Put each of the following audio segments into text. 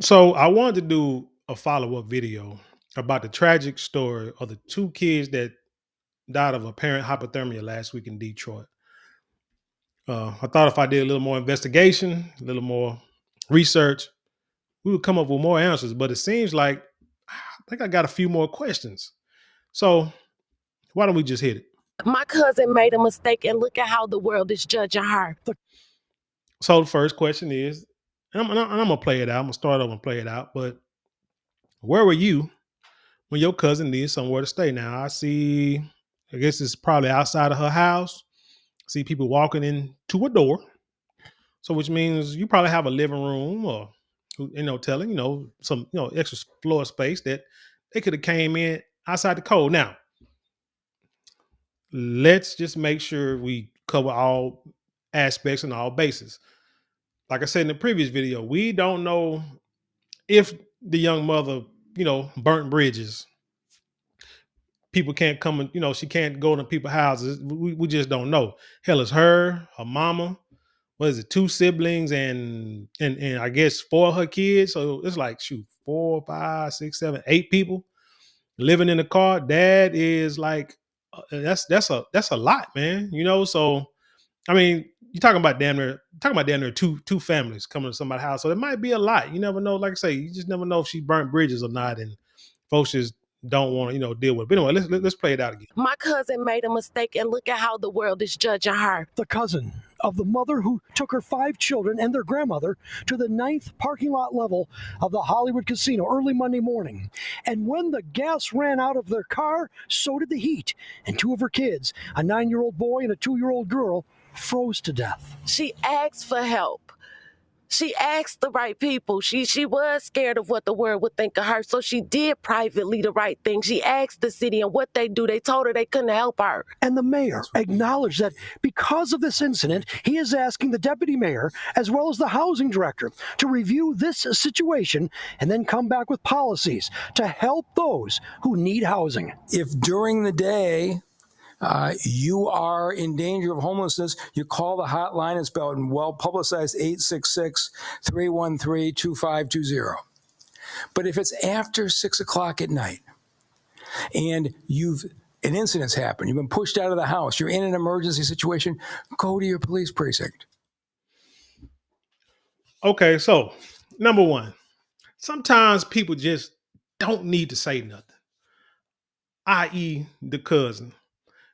So I wanted to do a follow-up video about the tragic story of the two kids that died of apparent hypothermia last week in Detroit. I thought if I did a little more investigation, a little more research, we would come up with more answers. But it seems like I think I got a few more questions. So why don't we just hit it? My cousin made a mistake, and look at how the world is judging her. So the first question is, and I'm gonna play it out. I'm gonna start over and play it out. But where were you when your cousin needs somewhere to stay? Now I guess it's probably outside of her house. See people walking into a door. So which means you probably have a living room or telling, some, extra floor space that they could have came in outside the code. Now, let's just make sure we cover all aspects and all bases. Like I said in the previous video, we don't know if the young mother, burnt bridges. People can't come and, she can't go to people's houses. We just don't know. Hell, it's her mama, what is it, two siblings and I guess four of her kids. So it's like shoot, 4, 5, 6, 7, 8 people living in the car. Dad is like that's a lot, man. So I mean, you're talking about damn near two families coming to somebody's house. So it might be a lot. You never know. Like I say, you just never know if she burnt bridges or not, and folks just don't want to deal with it. But anyway, let's play it out again. My cousin made a mistake, and look at how the world is judging her. The cousin of the mother who took her 5 children and their grandmother to the 9th parking lot level of the Hollywood Casino early Monday morning. And when the gas ran out of their car, so did the heat. And 2 of her kids, a 9-year-old boy and a 2-year-old girl, froze to death. She asked for help. She asked the right people. She was scared of what the world would think of her, so she did privately the right thing. She asked the city, and what they do, they told her they couldn't help her. And the mayor acknowledged that because of this incident, he is asking the deputy mayor, as well as the housing director, to review this situation and then come back with policies to help those who need housing. If during the day you are in danger of homelessness, you call the hotline. It's spelled in well-publicized 866-313-2520. But if it's after 6 o'clock at night and an incident's happened, you've been pushed out of the house, you're in an emergency situation, go to your police precinct. Okay, so number one, sometimes people just don't need to say nothing, i.e. the cousin.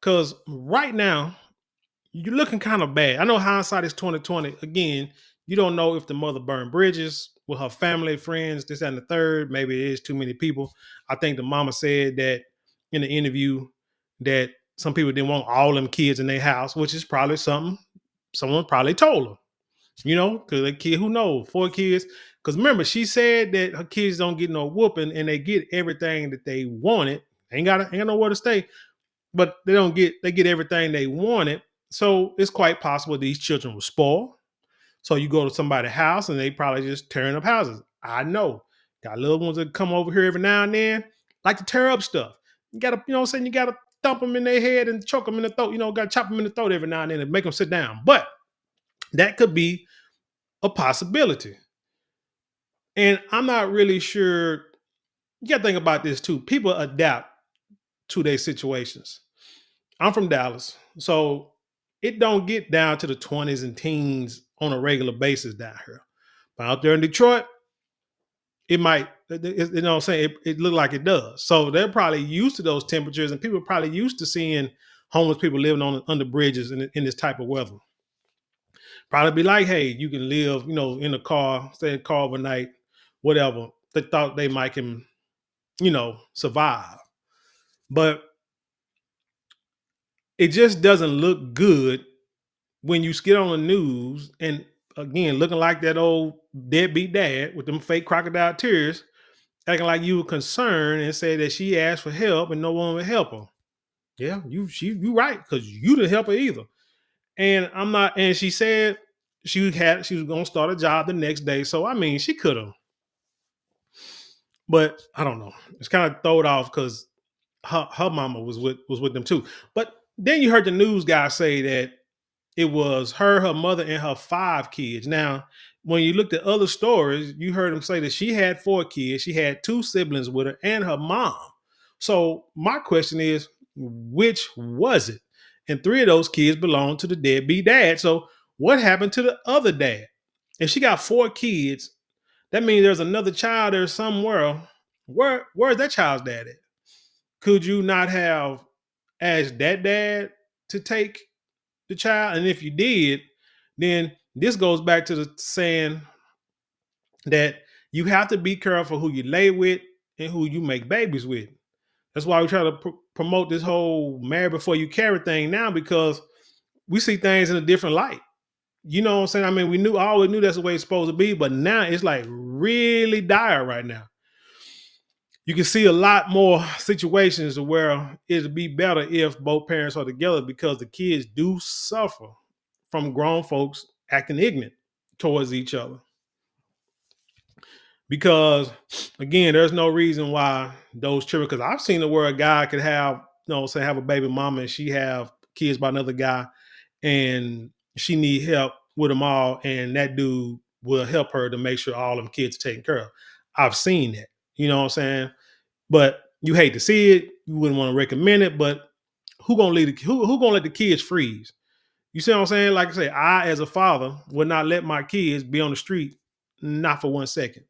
Because right now, you're looking kind of bad. I know hindsight is 2020. Again, you don't know if the mother burned bridges with her family, friends, this, that, and the third. Maybe it is too many people. I think the mama said that in the interview that some people didn't want all them kids in their house, which is probably something someone probably told her. Because a kid, who knows, 4 kids. Because remember, she said that her kids don't get no whooping and they get everything that they wanted. Ain't got nowhere to stay. But they get everything they wanted. So it's quite possible these children were spoiled. So you go to somebody's house and they probably just tearing up houses. I know. Got little ones that come over here every now and then, like to tear up stuff. You gotta, you gotta thump them in their head and choke them in the throat. Gotta chop them in the throat every now and then and make them sit down. But that could be a possibility. And I'm not really sure. You gotta think about this too. People adapt to their situations. I'm from Dallas, so it don't get down to the 20s and teens on a regular basis down here. But out there in Detroit, it might, what I'm saying, it look like it does. So they're probably used to those temperatures, and people are probably used to seeing homeless people living under bridges in this type of weather. Probably be like, hey, you can live, in a car, stay in a car overnight, whatever. They thought they might can, survive. But it just doesn't look good when you get on the news and, again, looking like that old deadbeat dad with them fake crocodile tears, acting like you were concerned and say that she asked for help and no one would help her. Yeah, you right, because you didn't help her either. And I'm not. And she said she was going to start a job the next day. So I mean, she could have. But I don't know. It's kind of thrown off because her mama was with them too. But then you heard the news guy say that it was her mother, and her 5 kids. Now, when you looked at other stories, you heard them say that she had 4 kids. She had 2 siblings with her and her mom. So my question is, which was it? And 3 of those kids belonged to the deadbeat dad. So what happened to the other dad? If she got 4 kids, that means there's another child there somewhere. Where's that child's dad at? Could you not have asked that dad to take the child? And if you did, then this goes back to the saying that you have to be careful who you lay with and who you make babies with. That's why we try to promote this whole marry before you carry thing now, because we see things in a different light. You know what I'm saying? I mean, I always knew that's the way it's supposed to be, but now it's like really dire right now. You can see a lot more situations where it'd be better if both parents are together, because the kids do suffer from grown folks acting ignorant towards each other. Because again, there's no reason why those children, because I've seen it where a guy could have, say have a baby mama and she have kids by another guy and she need help with them all, and that dude will help her to make sure all them kids are taken care of. I've seen that. You know what I'm saying? But you hate to see it. You wouldn't want to recommend it, but who gonna let the kids freeze? You see what I'm saying? Like I say, I as a father would not let my kids be on the street, not for 1 second,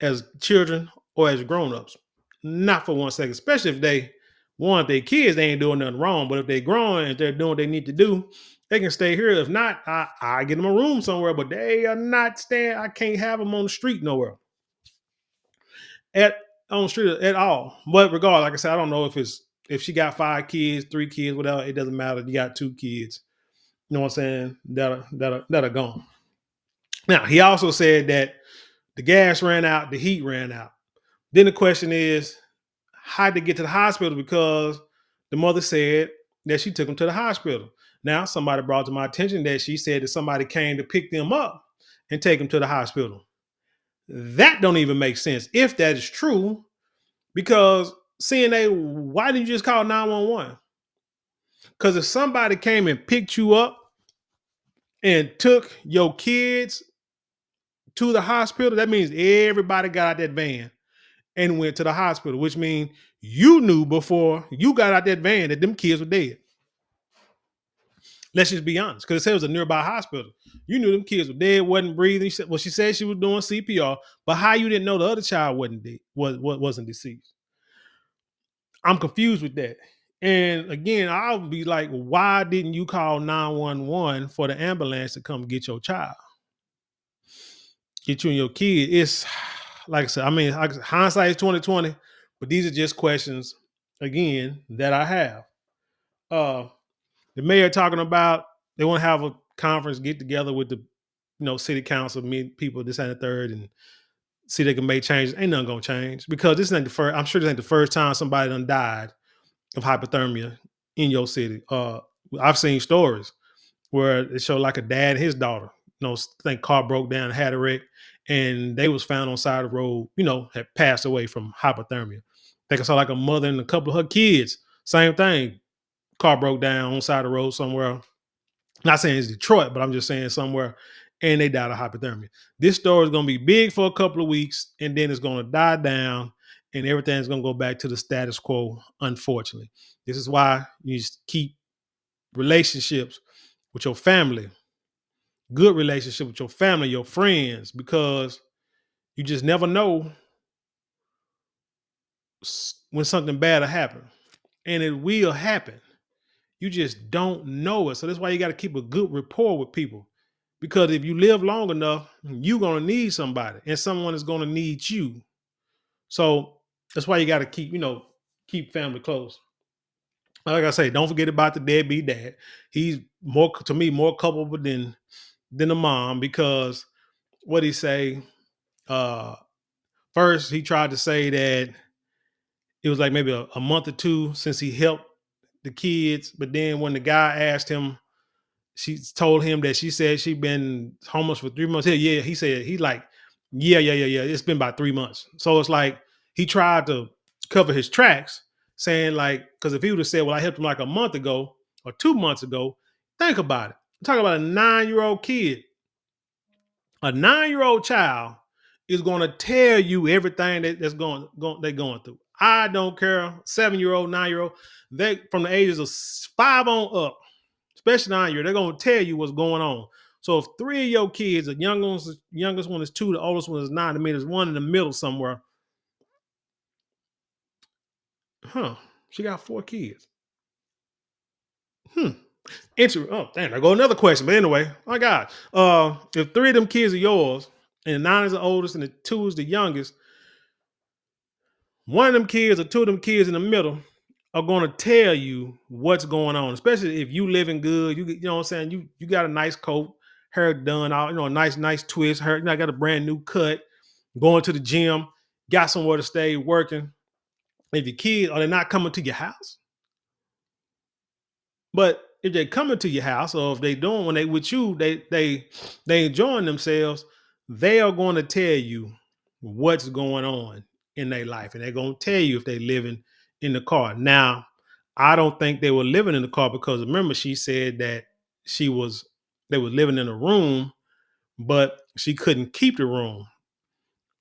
as children or as grown-ups, not for 1 second. Especially if their kids, they ain't doing nothing wrong. But if they're growing and they're doing what they need to do, they can stay here. If not, I get them a room somewhere. But they are not staying. I can't have them on the street nowhere. On the street at all. But regardless, like I said, I don't know if she got 5 kids, 3 kids, whatever. It doesn't matter. You got 2 kids. You know what I'm saying? That are gone. Now he also said that the gas ran out, the heat ran out. Then the question is, how to get to the hospital, because the mother said that she took them to the hospital. Now somebody brought to my attention that she said that somebody came to pick them up and take them to the hospital. That don't even make sense if that is true, because CNA, why didn't you just call 911? Because if somebody came and picked you up and took your kids to the hospital, that means everybody got out that van and went to the hospital, which means you knew before you got out that van that them kids were dead. Let's just be honest, because it said it was a nearby hospital. You knew them kids were dead, wasn't breathing. She said she was doing CPR, but how you didn't know the other child wasn't dead, wasn't deceased? I'm confused with that. And again, I'll be like, why didn't you call 911 for the ambulance to come get your child? Get you and your kid. It's like I said, I mean, hindsight is 2020, but these are just questions again that I have. The mayor talking about they want to have a conference, get together with the city council, meet people, this and the third, and see they can make changes. Ain't nothing gonna change, because this ain't the first. I'm sure this ain't the first time somebody done died of hypothermia in your city. I've seen stories where it showed like a dad and his daughter, I think car broke down, had a wreck, and they was found on the side of the road, had passed away from hypothermia. I think I saw like a mother and a couple of her kids, same thing. Car broke down on the side of the road somewhere. Not saying it's Detroit, but I'm just saying somewhere, and they died of hypothermia. This story is going to be big for a couple of weeks, and then it's going to die down, and everything's going to go back to the status quo, unfortunately. This is why you just keep relationships with your family, good relationship with your family, your friends, because you just never know when something bad will happen. And it will happen. You just don't know it. So that's why you got to keep a good rapport with people. Because if you live long enough, you're going to need somebody, and someone is going to need you. So that's why you got to keep family close. Like I say, don't forget about the deadbeat dad. He's more culpable than the mom, because what he say, first he tried to say that it was like maybe a month or 2 since he helped the kids. But then when the guy asked him, she told him that she said she'd been homeless for 3 months. Yeah, he said, he's like, yeah. It's been about 3 months. So it's like he tried to cover his tracks, saying like, because if he would have said, well, I helped him like a month ago or 2 months ago, think about it. I'm talking about a 9-year-old kid, A 9-year-old child is going to tell you everything that's they're going through. I don't care. 7-year-old, 9-year-old, they from the ages of 5 on up, especially 9-year, they're going to tell you what's going on. So if 3 of your kids, the youngest one is 2, the oldest one is 9, I mean, there's one in the middle somewhere. She got 4 kids. Oh, damn, there go another question. But anyway, my God. If 3 of them kids are yours, and 9 is the oldest and the 2 is the youngest, one of them kids or 2 of them kids in the middle are going to tell you what's going on, especially if you living good. You know what I'm saying? You got a nice coat, hair done, all a nice twist, hair, got a brand new cut, going to the gym, got somewhere to stay, working. If your kids are they not coming to your house? But if they're coming to your house, or if they doing when they with you, they enjoying themselves, they are going to tell you what's going on in their life, and they're going to tell you if they're living in the car. Now, I don't think they were living in the car, because remember she said that they were living in a room, but she couldn't keep the room.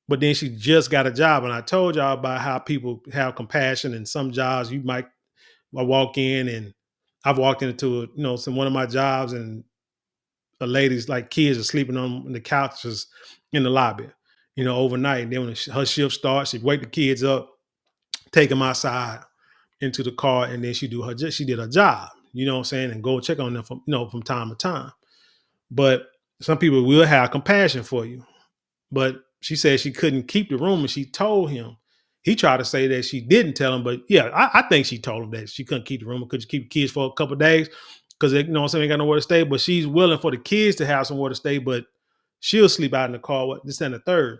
But then she just got a job, and I told y'all about how people have compassion, and some jobs you might walk in, and I've walked into one of my jobs, and the ladies like kids are sleeping on the couches in the lobby, overnight. And then when her shift starts, she'd wake the kids up, take them outside into the car, and then she did her job, you know what I'm saying, and go check on them from time to time. But some people will have compassion for you. But she said she couldn't keep the room, and she told him. He tried to say that she didn't tell him, but yeah, I think she told him that she couldn't keep the room, could keep the kids for a couple of days because they got nowhere to stay. But she's willing for the kids to have somewhere to stay, but she'll sleep out in the car. This and the third.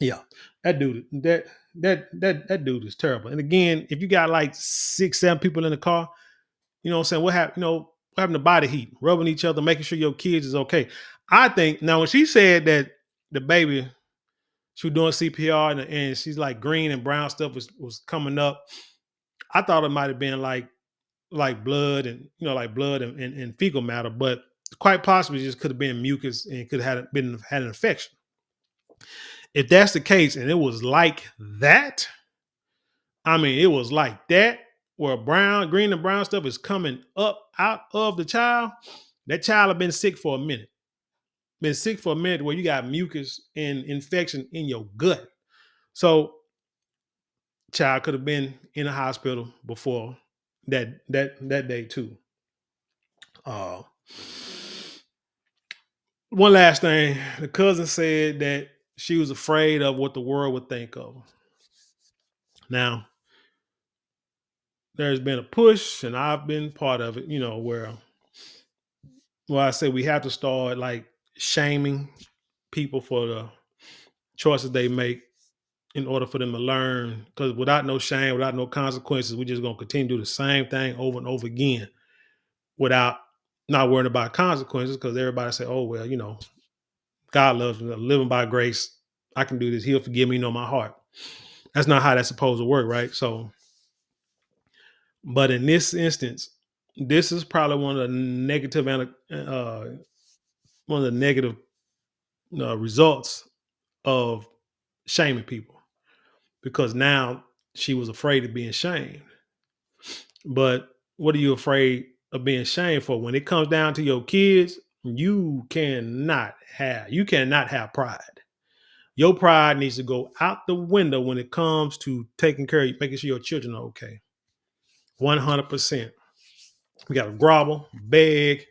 Yeah, that dude, that dude is terrible. And again, if you got like 6, 7 people in the car, you know what I'm saying? What happened? What happened to body heat, rubbing each other, making sure your kids is okay. I think now when she said that the baby, she was doing CPR and she's like green and brown stuff was coming up, I thought it might have been like blood and blood and fecal matter, but quite possibly just could have been mucus and could have had an infection. If that's the case, and it was like that, I mean, it was like that, where green and brown stuff is coming up out of the child. That child have been sick for a minute. Where you got mucus and infection in your gut. So child could have been in a hospital before that day too. One last thing, the cousin said that she was afraid of what the world would think of her. Now, there's been a push, and I've been part of it, where I say we have to start like shaming people for the choices they make in order for them to learn. Because without no shame, without no consequences, we're just going to continue to do the same thing over and over again without not worrying about consequences, because everybody say, oh, well, God loves me, living by grace. I can do this. He'll forgive me, my heart. That's not how that's supposed to work, right? So, but in this instance, this is probably one of the negative results of shaming people, because now she was afraid of being shamed. But what are you afraid of being shamed for? When it comes down to your kids, you cannot have pride. Your pride needs to go out the window when it comes to taking care of you, making sure your children are okay. 100%. We got to grovel, beg.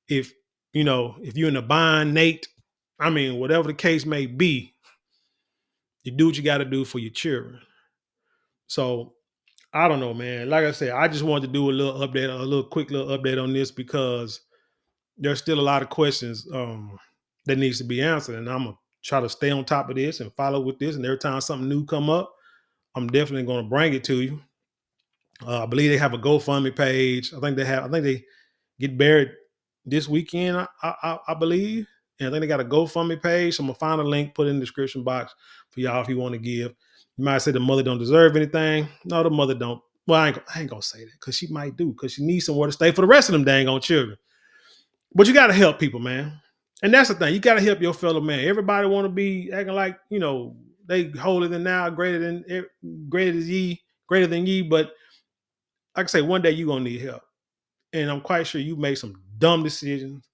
If you're in a bind, Nate, I mean, whatever the case may be, you do what you got to do for your children. So I don't know, man. Like I said, I just wanted to do a quick little update on this, because there's still a lot of questions that needs to be answered. And I'm going to try to stay on top of this and follow with this. And every time something new come up, I'm definitely going to bring it to you. I believe they have a GoFundMe page. I think they get buried this weekend, I believe. And I think they got a GoFundMe page. So I'm going to find a link, put it in the description box for y'all if you want to give. You might say the mother don't deserve anything. No, the mother don't. Well, I ain't going to say that, because she might do, because she needs somewhere to stay for the rest of them dang on children. But you got to help people, man. And that's the thing. You got to help your fellow man. Everybody want to be acting like, you know, they holier than now, greater than ye. But like I say, one day you're going to need help. And I'm quite sure you made some dumb decisions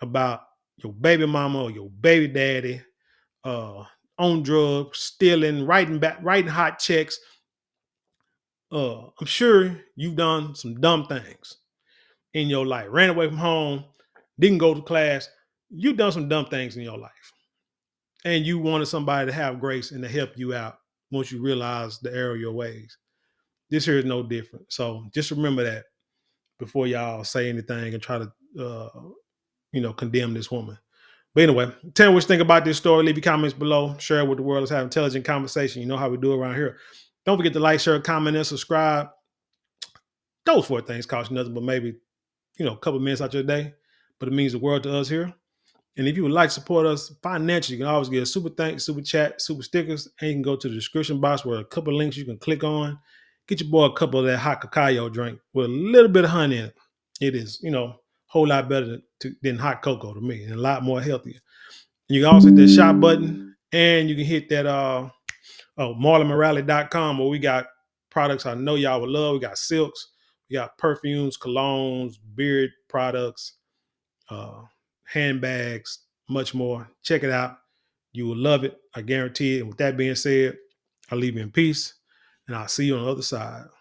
about your baby mama or your baby daddy, on drugs, stealing, writing hot checks. I'm sure you've done some dumb things in your life. Ran away from home, didn't go to class. You've done some dumb things in your life. And you wanted somebody to have grace and to help you out once you realize the error of your ways. This here is no different. So just remember that before y'all say anything and try to, condemn this woman. But anyway, tell me what you think about this story. Leave your comments below. Share it with the world. Let's have intelligent conversation. You know how we do it around here. Don't forget to like, share, comment, and subscribe. Those 4 things cost you nothing but maybe, a couple minutes out your day. But it means the world to us here. And if you would like to support us financially, you can always get a super thanks, super chat, super stickers, and you can go to the description box where a couple of links you can click on. Get your boy a couple of that hot cacao drink with a little bit of honey in it. It is, a whole lot better than hot cocoa to me and a lot more healthier. And you can also hit that shop button and you can hit that marlonmorale.com where we got products I know y'all would love. We got silks, we got perfumes, colognes, beard products, handbags, much more. Check it out. You will love it. I guarantee it. And with that being said, I'll leave you in peace and I'll see you on the other side.